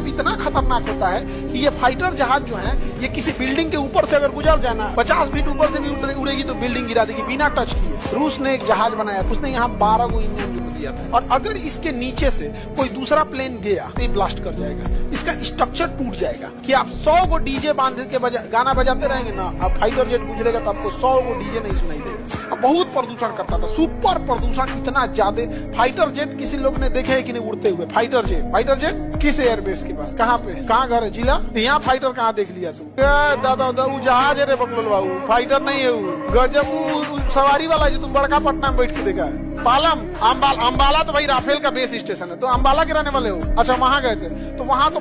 इतना खतरनाक होता है कि ये फाइटर जहाज जो है ये किसी बिल्डिंग के ऊपर से अगर गुजर जाए ना 50 फीट ऊपर से भी उड़ेगी तो बिल्डिंग गिरा देगी बिना टच किए। रूस ने एक जहाज बनाया, उसने यहाँ 12 को इंजन जोड़ दिया था, और अगर इसके नीचे से कोई दूसरा प्लेन गया तो ये ब्लास्ट कर जाएगा, इसका स्ट्रक्चर टूट जाएगा। कि आप 100 को डीजे बांध के गाना बजाते रहेंगे ना, अब फाइटर जेट गुजरेगा तो आपको 100 को डीजे नहीं सुनाई देगा। अब बहुत प्रदूषण करता था, सुपर प्रदूषण इतना ज्यादा। फाइटर जेट किसी लोग ने देखे है कि नहीं उड़ते हुए? फाइटर जेट किस एयरबेस के पास? कहाँ पे? कहाँ घर है? जिला? यहाँ फाइटर कहाँ देख लिया तुम? दादा वो जहाज है रे बकलोल बाबू, फाइटर नहीं है वो। गजब सवारी वाला जो तुम बड़का पटना में बैठ के देखा है। पालम अम्बाला तो भाई राफेल का बेस स्टेशन है, तो अम्बाला के रहने वाले हो? अच्छा, वहां गए थे तो वहां तो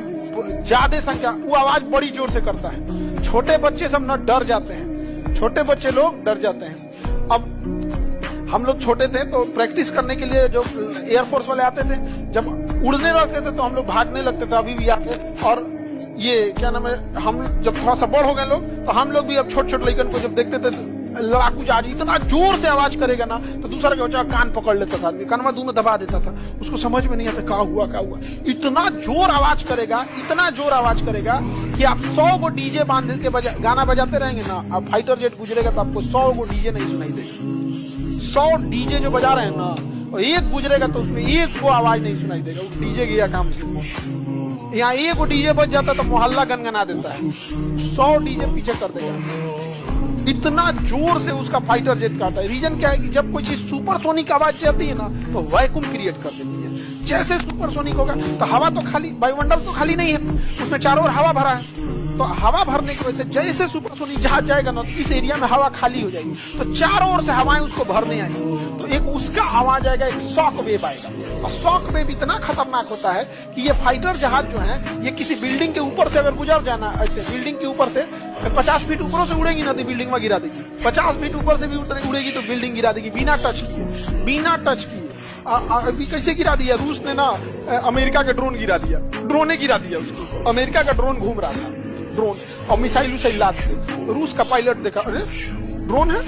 ज्यादा संख्या, वो आवाज बड़ी जोर से करता है, छोटे बच्चे सब न डर जाते हैं, छोटे बच्चे लोग डर जाते हैं। अब हम लोग छोटे थे तो प्रैक्टिस करने के लिए जो एयरफोर्स वाले आते थे, जब उड़ने लगते थे तो हम लोग भागने लगते थे, अभी भी आते। और ये क्या नाम है, हम जब थोड़ा सा बड़ हो गए लोग तो हम लोग भी अब छोटे छोटे लड़कन को जब देखते थे लड़ाकू जहाज इतना जोर से आवाज करेगा ना तो दूसरा के बच्चा कान पकड़ लेता था, कानवा दोनों दबा देता था, उसको समझ में नहीं आता क्या हुआ। इतना जोर आवाज करेगा, इतना जोर आवाज करेगा कि आप 100 को डीजे बांध के गाना बजाते रहेंगे ना, अब फाइटर जेट गुजरेगा तो आपको 100 को डीजे नहीं सुनाई देगा। 100 डीजे जो बजा रहे हैं ना, और एक गुजरेगा तो उसमें एक को आवाज नहीं सुनाई देगा, वो डीजे गया काम से। यहाँ एक डीजे बज जाता तो मोहल्ला गनगना देता है, 100 डीजे पीछे कर देगा। इतना जोर से उसका फाइटर जेट काटा है। रीजन क्या है कि जब कोई चीज सुपरसोनिक आवाज जाती है ना तो वैक्यूम क्रिएट कर देती है। जैसे सुपरसोनिक होगा तो हवा तो खाली, वायुमंडल तो खाली नहीं है, उसमें चारों ओर हवा भरा है, तो हवा भरने की वजह से जैसे सुपरसोनिक जहाज जाएगा ना तो इस एरिया में हवा खाली हो जाएगी, तो चारों ओर से हवाएं उसको भरने आएंगी, तो एक उसका आवाज आएगा, एक शॉक वेव आएगा। और शॉक वेव इतना खतरनाक होता है कि ये फाइटर जहाज जो है ये किसी बिल्डिंग के ऊपर से अगर गुजर जाना, ऐसे बिल्डिंग के ऊपर से 50 फीट ऊपर से उड़ेगी ना तो बिल्डिंग में गिरा देगी, 50 फीट ऊपर से भी उड़ेगी तो बिल्डिंग गिरा देगी बिना टच किए। अभी कैसे गिरा दिया? रूस ने ना अमेरिका का ड्रोन गिरा दिया, ड्रोन ने गिरा दिया उसको। अमेरिका का ड्रोन घूम रहा था, ड्रोन और मिसाइल लाद के, रूस का पायलट देखा, अरे ड्रोन है,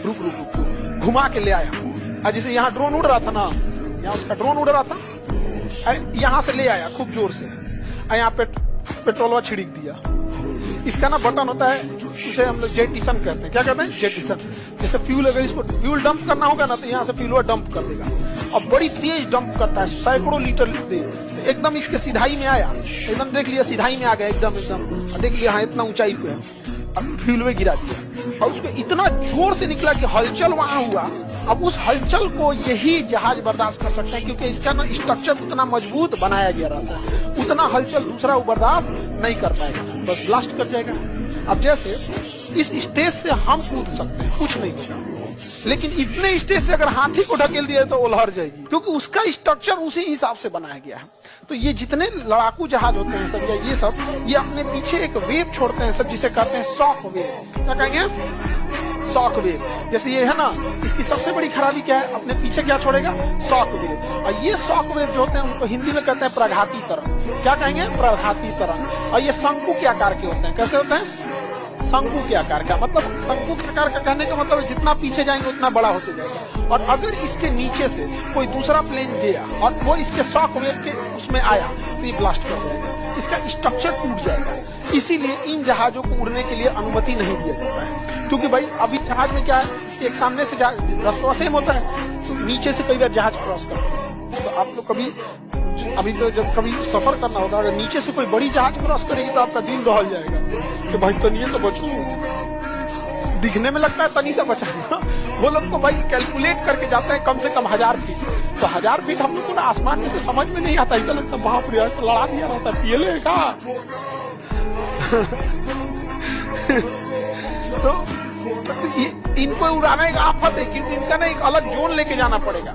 रुक घुमा के ले आया। जैसे यहाँ ड्रोन उड़ रहा था ना, यहाँ उसका ड्रोन उड़ रहा था, यहाँ से ले आया खूब जोर से, यहाँ पे पेट्रोलवा छिड़क दिया। इसका ना बटन होता है, उसे हम लोग जेटिसन कहते हैं। क्या कहते हैं? जेटिसन। जैसे फ्यूल, अगर इसको फ्यूल डंप करना होगा ना तो यहाँ से फ्यूल डंप कर देगा, और बड़ी तेज डंप करता है, सैकड़ों लीटर एकदम इसके सीधाई में आया, एकदम देख लिया सीधाई में आ गया, एकदम देख लिया हाँ इतना ऊंचाई पे है, अब फ्यूल में गिरा दिया, और उसको इतना जोर से निकला कि हलचल वहां हुआ। अब उस हलचल को यही जहाज बर्दाश्त कर सकते हैं, क्योंकि इसका ना स्ट्रक्चर उतना मजबूत बनाया गया रहता है, उतना हलचल दूसरा वो बर्दाश्त नहीं कर पाएगा, बस ब्लास्ट कर जाएगा। अब जैसे इस स्टेज से हम कूद सकते हैं, कुछ नहीं होगा, लेकिन इतने स्टेज से अगर हाथी को ढकेल दिया तो उलहर जाएगी, क्योंकि उसका स्ट्रक्चर उसी हिसाब से बनाया गया है। तो ये जितने लड़ाकू जहाज होते हैं सब, ये सब ये अपने पीछे एक वेव छोड़ते हैं सब, जिसे कहते हैं शॉक वेव। क्या कहेंगे? Shock wave. जैसे ये है ना, इसकी सबसे बड़ी खराबी क्या है? अपने पीछे क्या छोड़ेगा? Shock wave. और ये शॉक वेव जो होते हैं उनको हिंदी में कहते हैं प्रघाती तरंग। क्या कहेंगे? प्रघाती तरंग। और ये शंकु के आकार के होते हैं। कैसे होते हैं? शंकु के आकार का। मतलब शंकु के आकार का कहने का मतलब जितना पीछे जाएंगे उतना बड़ा होते जाएगा। और अगर इसके नीचे से कोई दूसरा प्लेन गया और वो इसके शॉक वेव के उसमें आया तो ये ब्लास्ट कर देगा, इसका स्ट्रक्चर टूट जाएगा। इसीलिए इन जहाजों को उड़ने के लिए अनुमति नहीं दिया जाता है, क्योंकि भाई अभी जहाज में क्या है, एक सामने से रास्ता सेम होता है, तो नीचे से कई बार जहाज क्रॉस करते हैं। तो आप लोग कभी अभी तो जब कभी सफर करना होगा, अगर नीचे से कोई बड़ी जहाज क्रॉस करेगी तो आपका दिल दहल जाएगा कि भाई तनिए से बचूं। दिखने में लगता है तनी से बचाना, वो लोग तो भाई कैलकुलेट करके जाते हैं कम से कम 1000 फीट। तो 1000 फीट हम लोग को ना आसमान में से समझ में नहीं आता, ऐसा लगता है बाप रे तो लड़ा दिया रहता है, पीले का। तो इनको उड़ाना एक आफत है, क्योंकि इनका ना एक अलग जोन लेके जाना पड़ेगा।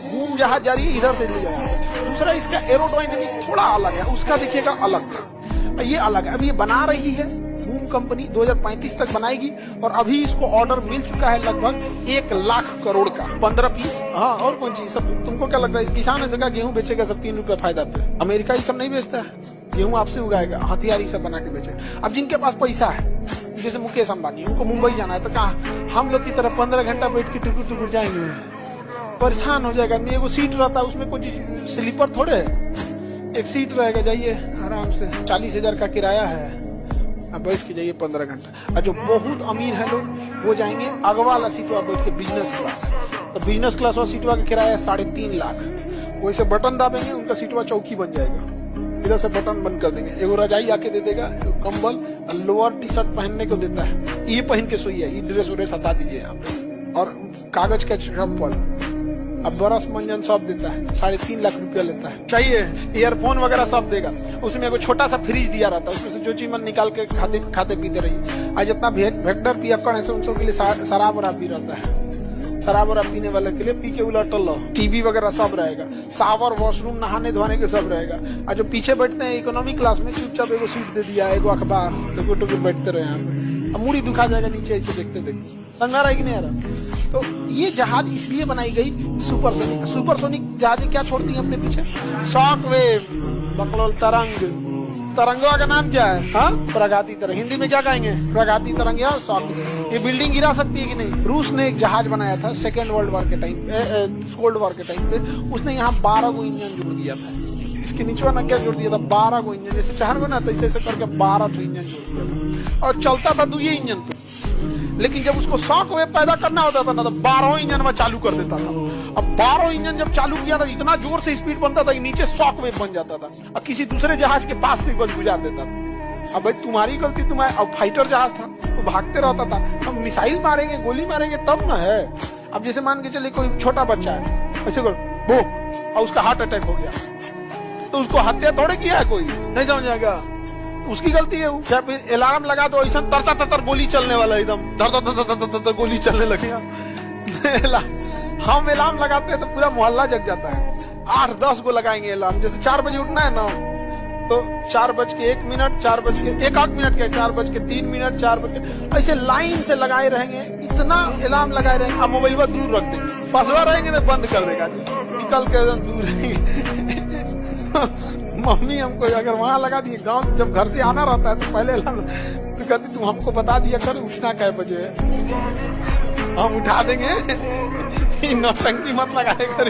बूम जहाज जा रही है इधर से ले जाएगा। दूसरा इसका एरोडायनेमिक थोड़ा अलग है, उसका देखिएगा अलग था, ये अलग है। अब ये बना रही है बूम कंपनी, 2035 तक बनाएगी, और अभी इसको ऑर्डर मिल चुका है लगभग 1 लाख करोड़ का, 15 पीस। हाँ, और कौन चीज सब तुमको क्या लग रहा है? किसान जगह गेहूं बेचेगा सब 3 रुपए फायदा पे। अमेरिका ये सब नहीं बेचता है, गेहूं आपसे उगाएगा, हथियार ये सब बना के बेचेगा। अब जिनके पास पैसा है, जैसे मुकेश अंबानी, उनको मुंबई जाना है, तो कहा हम लोग की तरफ 15 घंटा बैठ के टुकुर टुकुर जाएंगे, परेशान हो जाएगा आदमी। एगो सीट रहता है उसमें कोई स्लीपर थोड़े है, एक सीट रहेगा, जाइए आराम से, 40,000 का किराया है, अब बैठ के जाइए 15 घंटा। और जो बहुत अमीर है लोग वो जाएंगे अगवा वाला सीटवा बैठ के बिजनेस क्लास, तो बिजनेस क्लास वाला सीटवा का किराया 3.5 लाख। वैसे बटन दाबेंगे उनका सीटवा चौकी बन जाएगा, इधर से बटन बंद कर देंगे, एगो रजाई आके दे देगा, कंबल, लोअर टी शर्ट पहनने को देता है, ये पहन के सोइए, ये ड्रेस व्रेस हटा दीजिए यहाँ पे, और कागज का चप्पल, अब ब्रश मंजन सब देता है, 3.5 लाख रुपया लेता है। चाहिए ईयरफोन वगैरह सब देगा। उसमें एगो छोटा सा फ्रिज दिया रहता है, उसमें से जो चीज मन निकाल के खाते पीते रहिए। आज जितना वेक्टर पियक्कड़ है उन सब के लिए शराब वराब भी रहता है, शराब वराब पीने वाले के लिए पी के उलटल लो, टीवी वगैरह सब रहेगा, शावर, वॉशरूम, नहाने धोने के सब रहेगा। और जो पीछे बैठते हैं इकोनॉमी क्लास में, चुपचाप एगो सीट दे दिया, एगो अखबार, टुके बैठते रहे यहाँ पे, अब मुड़ी दुखा जाएगा नीचे ऐसे देखते देखते। समझ आ रहा है कि नहीं आ रहा? तो ये जहाज इसलिए बनाई गई सुपरसोनिक। सुपरसोनिक जहाजें क्या छोड़ती हैं अपने पीछे? शॉक वेव, बकलोल तरंग। तरंगवा का नाम क्या है? हाँ, प्रगाति तरंग। हिंदी में क्या कहेंगे? प्रगाति तरंग या शॉक वेव। ये बिल्डिंग गिरा सकती है कि नहीं? रूस ने एक जहाज बनाया था सेकेंड वर्ल्ड वॉर के टाइम, कोल्ड वॉर के टाइम पे। उसने यहाँ 12 गो इंजन जोड़ दिया था, इसके नीचे ना क्या जोड़ दिया था, 12 गो इंजन, जैसे 4 गो ना, तो ऐसे करके 12 इंजन जोड़ दिया था, और चलता था 2 इंजन पे। लेकिन जब उसको शॉक वेव पैदा करना होता था ना, तो 12 इंजन में चालू कर देता था। अब 12 इंजन जब चालू किया था, इतना जोर से स्पीड बनता था कि नीचे शॉक वेव बन जाता था, और किसी दूसरे जहाज के पास से गुजार देता था। अब भाई तुम्हारी गलती, तुम्हारे, अब फाइटर जहाज था तो भागते रहता था, हम मिसाइल मारेंगे, गोली मारेंगे तब ना है। अब जैसे मान के चले कोई छोटा बच्चा है, ऐसे कर वो, और उसका हार्ट अटैक हो गया, तो उसको हत्या थोड़े किया है, कोई नहीं समझेगा, उसकी गलती है। क्या फिर अलार्म लगा दो, ऐसा तर गोली चलने वाला, एकदम धर गोली चलने लगेगा। हम अलार्म लगाते हैं तो पूरा मोहल्ला जग जाता है। 8-10 गो लगाएंगे अलार्म, जैसे 4 बजे उठना है ना, तो 4:01, 4:01 के 4:03, 4 ऐसे लाइन से लगाए रहेंगे, इतना अलार्म लगाए रहेंगे। अब मोबाइल पर दूर रख देंगे, पसवा रहेंगे तो बंद कर देगा, निकल के एकदम दूर रहेंगे। मम्मी हमको अगर वहां लगा दिए, गांव से जब घर से आना रहता है तो पहले अलार्म तो कहती तुम हमको बता दिया कर उठना कै बजे है, हम उठा देंगे, नौटंकी मत लगाए कर।